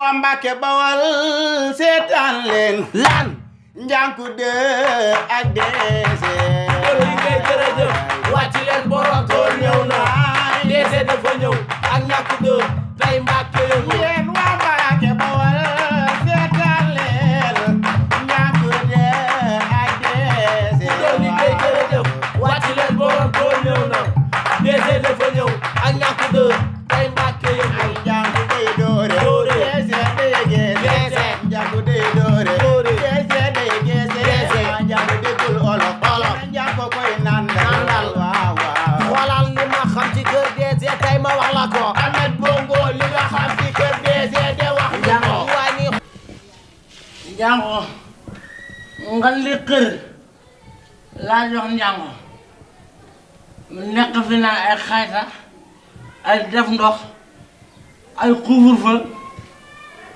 Mbàkke Bawal seetaan leen lan Njànku de ak deese loolu yi ngay jërëjëf wàcc leen borom tool ñëw na deese dafa ñëw ak ñàkk de tey Mbàkke yëngu yéen waa Mbàkke Bawal seetaan leen Njànku de ak deese loolu yi ngay jërëjëf wàcc leen borom tool ñëw na deese dafa ñëw ak ñàkk de tey Mbàkke yëngu Njànku dey doore deese dey geese Njànku dey doore deese dey geese Njànku déggul olof Njànku koy nandal waaw waaw xoolal li ma xam ci kër deese tey ma wax la ko Ahmed Bongo li nga xam ci kër deese de wax la ko wàññi Njàngo nga li kër laa jox Njàngo mu nekk fi naan ay xayta ay def ndox ay couvre-feu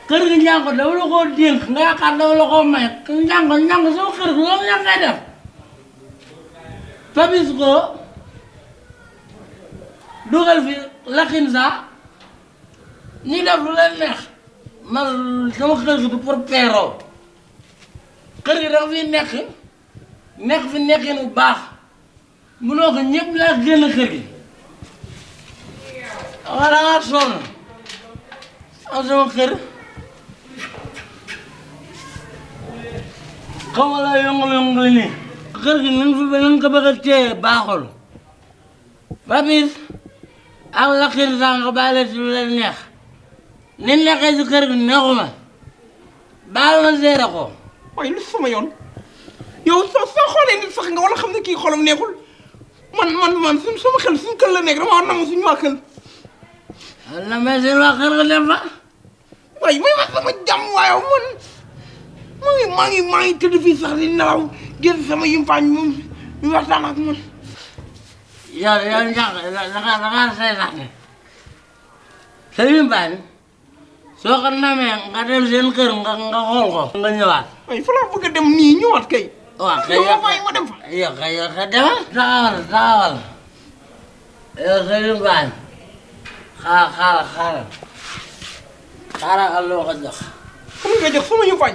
kër gi Njàngo dama la koo dénk nga yaakaar dama la koo may Njàngo sama kër gi loolu ña ngay def Papis ko dugal fi lakin sa ñi def lu leen neex man sama kër gi du pour peeroo kër gi dafa fi nekk fi nekkin bu baax munoo ko ñëpp laa génn kër gi waaw da ngaa sonn am sama kër xaw ma la yëngu-yëngu nii kër gi nañ ko bëgg a téye baaxul Papis ak lakin sa nga bàyyi la ci lu leen neex ni nekkee ci kër gi neexuma baal ma seere ko waaye lu sama yoon yow soo xoolee nit sax nga wala xam ne kii xolam neexul man sama xel suñu kër la nekk dama war na ma suñu waa kër na mais seen waa kër nga dem fa waaye may ma sama jàmm waaye man maa ngi tëdd fii sax di nelaw génn sama yimpaañ moom ñu waxtaan ak man yow njàng dangaa seetaane sa yimpaañ soo ko namee nga dem seen kër nga xool ko nga ñëwaat waaye fa laa bëgg a dem nii ñëwaat kay waaw kay yow bàyyi ma dem fa yow demal taxawal yow sa yimpaañ xaaral loo ko jox fu mu nga jox sama yimpaañ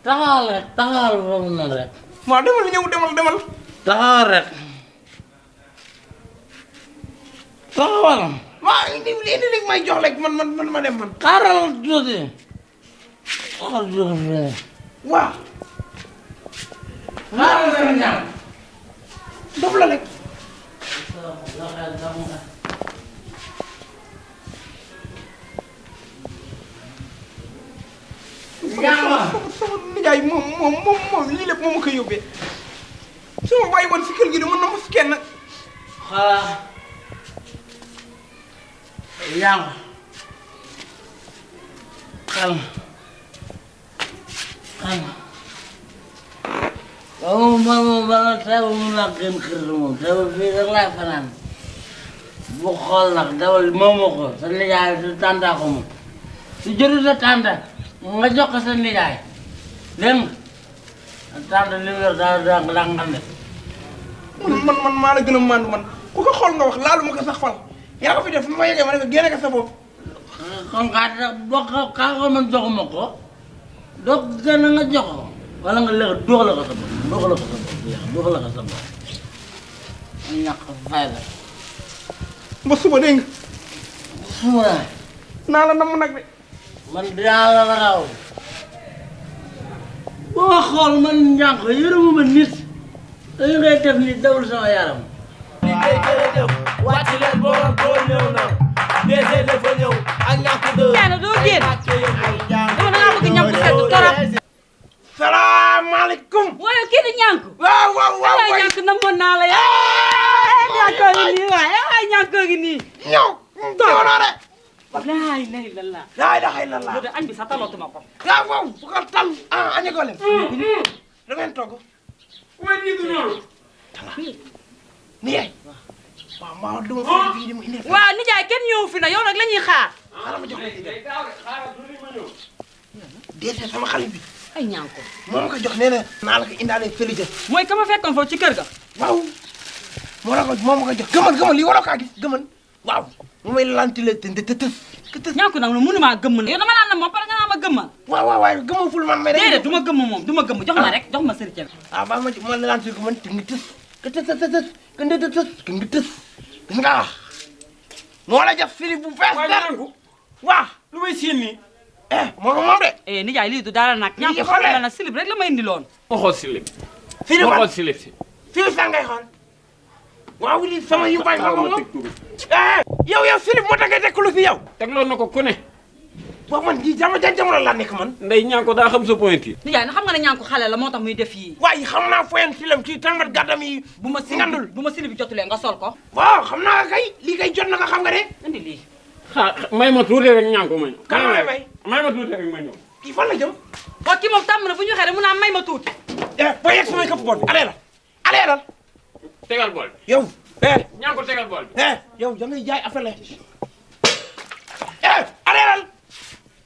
taxawal foofu noonu rek waaw demal ñëw demal taxawal rek taxawal waaw indi li may jox rek man ma dem man xaaral tuuti xool jóge fii waaw xaaral sa ñam dof la rek sama nijaay moom lii lépp moo ma koy yóbbee su ma bàyyi woon si kër gi de mën na ma si kenn xala yang kan mau banget saya mau lakukan kerja saya pikir lah kanan bukol nak dawal momoko senjata itu tanda kamu sejuru itu tanda ngajak ke senjata dem tanda liver dah ngelangan deh man maa la gën a mandu man ku ko xool nga wax laalu ma ko sax fal yaa ko fi def ma yeggee ma ne ko génne ko sa bopp kon kaa ko man joxuma ko doo gën a nga jox ko wala nga léegi dox la ko sa bopp ma ñàkk fayda ba suba dégg nga suba naa la namm nag de man dinaa la raw boo xool man ñàkk yërëmuma nit dañu ngay def ni dawul sama yaram li ngay jërëjëf wàcc leen borom tool ñëw na deese dafa ñëw ak ñàkk de Diana doo génn dama dangaa bëgg ñam bu sedd torop salaamaaleykum waaye kii di ñànk waaw waay ñànk namoon naa la yaa ñànkoo gi nii waay ñànkoo gi nii ñëw doonoo de laay nay la la laa ilaha illallah lu de añ bi sax talootuma ko waaw bu ko tal añe ko leen da ngeen togg waaye nii du noonu nii yaay waaw maa duma fii di mu indi waaw nijaay kenn ñëw fi na yow nag la ñuy xaar xaaral ma jox la deese sama xale bi ay ñànko moo ma ko jox nee na naa la ko indaale félicité mooy ka ma fekkoon foofu ci kër ga waaw moo ma ko jox gëmal lii waroo kaa gis gëmal waaw mu may lantile te tës ñànku nag mënumaa gëmm na yow dama naan na moom pare nga naa ma waaw gëmoo ful man may rek. déedéet du ma gëmm moom du ma gëmm jox ma rek jox ma sëriñ ah ba ma la lan ci ko man tingi tës ka tës gis nga moo la jaf fili bu fees ñànku waaw lu may siin nii moo ko moom de nijaay lii du dara nag ñànku xam la na silib rek la ma indi loon ma xool silib fili ma man xool silib si fili fan ngay xool waaw lii sama yu bañ moo ko moom yow fili moo tax ngay teg lu fi yow tegloon na ko ku ne waaw man ji jamono la nekk man ndey ñànku daa xam sa point yi nijaay na xam nga ne ñànku xale la moo tax muy def yii waaye xam naa foyen filam kii tàngat gàddam yi bu ma silib jotulee nga sol ko waaw xam naa kay lii kay jot na nga xam nga de indi lii may ma tuuti rek ñànku ma ñëw kan la may ma tuuti rek ma ñëw kii fan la jëm waaw kii moom tàmm na bu ñu xere mu naa may ma tuuti boo yegg samay këpp bool bi alee la tegal bool yow ñànku tegal bool bi yow da ngay jaay affaire la alee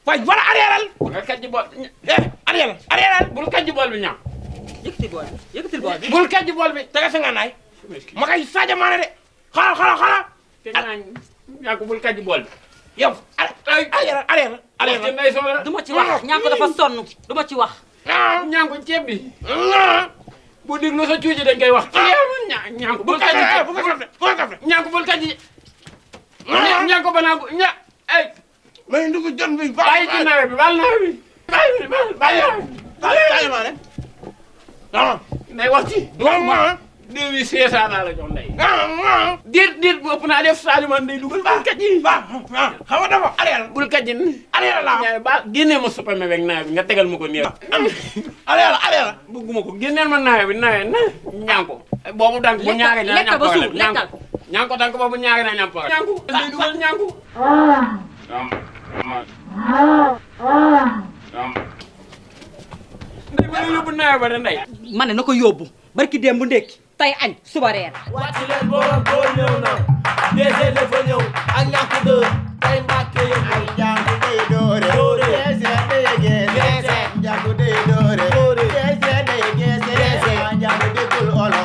waaye wala areeral nga kàjji bool areeral bul kàjji bool bi ñànku yëkkatil bool bi bul kàjji bool bi tega sa ngànnaay ma koy Sadio Mané de xoolal te naa ñànku bul kàjji bool bi yow areeral ndey soo du ma ci wax ñànku dafa sonn du ma ci wax ñànku ceeb bi bu déglu sa cuuji dañ koy wax ñànku bul kàjji bu ko def ñànku bul kàjji ñànku banaa ay may ndugu jon bi bàyyi ci nawet bi bàyyi nawet bi bàyyi Sadio Mané ndey wax ci deux mille cinq cent laa la jox ndey déet bu ëpp naa def Sadio Mané day dugal bul kàjji xam nga dafa areeral bul kàjji areeral la ba génnee ma soppame beeg nawet bi nga tegal ma ko nii areeral bëgguma ko génneel ma nawet bi nawet na ñànku boobu dank bu ñaage na ñam problème ñànku dank boobu ñaage na ñam problème ñànku day dugal ñànku ndey ma yóbbu nawet ba de ndey ma ne na ko yóbbu barki démb bu ndékki tey añ suba reer wàcc leen borom boo ñëw na DG dafa ñëw ak ñàkk de tey Mbàkke yëpp